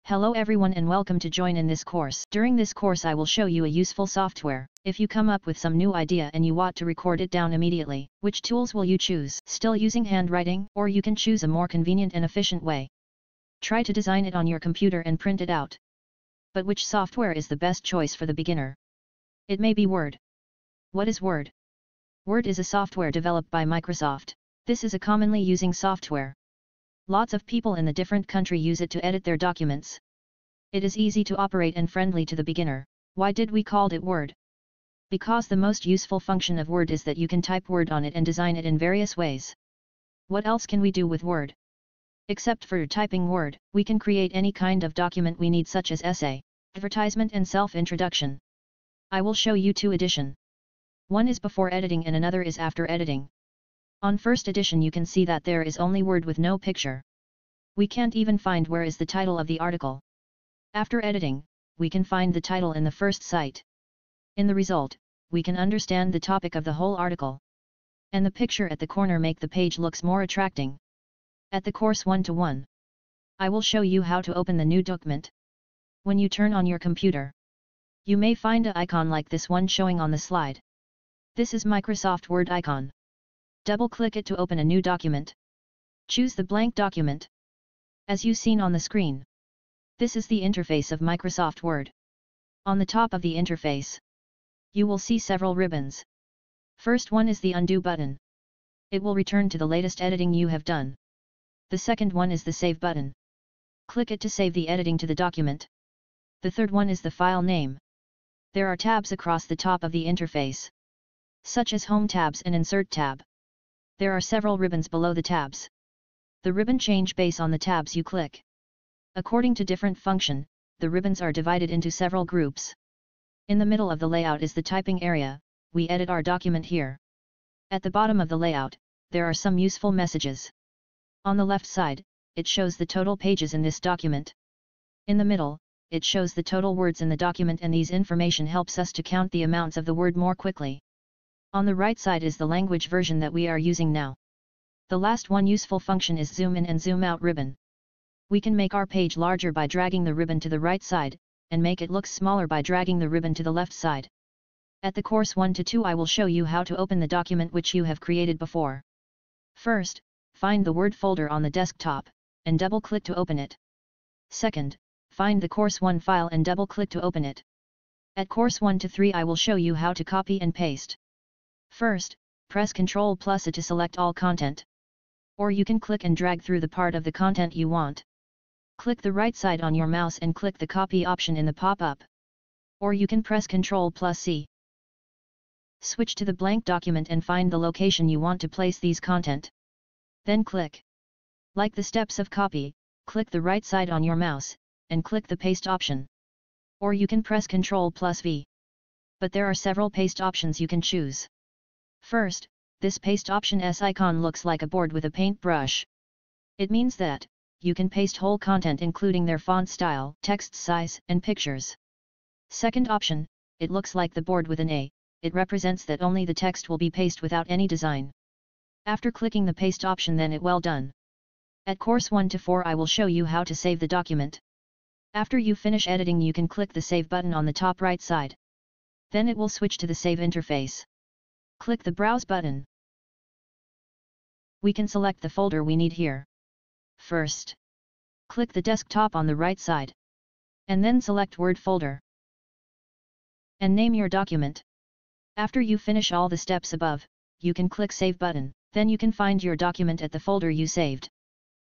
Hello everyone and welcome to join in this course. During this course I will show you a useful software. If you come up with some new idea and you want to record it down immediately, which tools will you choose? Still using handwriting, or you can choose a more convenient and efficient way. Try to design it on your computer and print it out. But which software is the best choice for the beginner? It may be Word. What is Word? Word is a software developed by Microsoft. This is a commonly using software. Lots of people in the different country use it to edit their documents. It is easy to operate and friendly to the beginner. Why did we called it Word? Because the most useful function of Word is that you can type Word on it and design it in various ways. What else can we do with Word? Except for typing Word, we can create any kind of document we need, such as essay, advertisement and self-introduction. I will show you two editions. One is before editing and another is after editing. On first edition you can see that there is only word with no picture. We can't even find where is the title of the article. After editing, we can find the title in the first site. In the result, we can understand the topic of the whole article. And the picture at the corner make the page looks more attracting. At the course 1-to-1, I will show you how to open the new document. When you turn on your computer, you may find an icon like this one showing on the slide. This is Microsoft Word icon. Double-click it to open a new document. Choose the blank document. As you seen on the screen, this is the interface of Microsoft Word. On the top of the interface, you will see several ribbons. First one is the undo button. It will return to the latest editing you have done. The second one is the save button. Click it to save the editing to the document. The third one is the file name. There are tabs across the top of the interface, such as Home tabs and Insert tab. There are several ribbons below the tabs. The ribbon change based on the tabs you click. According to different function, the ribbons are divided into several groups. In the middle of the layout is the typing area. We edit our document here. At the bottom of the layout, there are some useful messages. On the left side, it shows the total pages in this document. In the middle, it shows the total words in the document, and these information helps us to count the amounts of the word more quickly. On the right side is the language version that we are using now. The last one useful function is zoom in and zoom out ribbon. We can make our page larger by dragging the ribbon to the right side, and make it look smaller by dragging the ribbon to the left side. At the course 1-to-2 I will show you how to open the document which you have created before. First, find the Word folder on the desktop, and double-click to open it. Second, find the course 1 file and double-click to open it. At course 1-to-3 I will show you how to copy and paste. First, press Ctrl+A to select all content. Or you can click and drag through the part of the content you want. Click the right side on your mouse and click the copy option in the pop-up. Or you can press Ctrl+C. Switch to the blank document and find the location you want to place these content. Then click. Like the steps of copy, click the right side on your mouse, and click the paste option. Or you can press Ctrl+V. But there are several paste options you can choose. First, this paste option's icon looks like a board with a paintbrush. It means that you can paste whole content including their font style, text size, and pictures. Second option, it looks like the board with an A. It represents that only the text will be pasted without any design. After clicking the paste option, then it well done. At course 1-to-4 I will show you how to save the document. After you finish editing you can click the save button on the top right side. Then it will switch to the save interface. Click the Browse button. We can select the folder we need here. First, click the desktop on the right side. And then select Word folder. And name your document. After you finish all the steps above, you can click Save button. Then you can find your document at the folder you saved.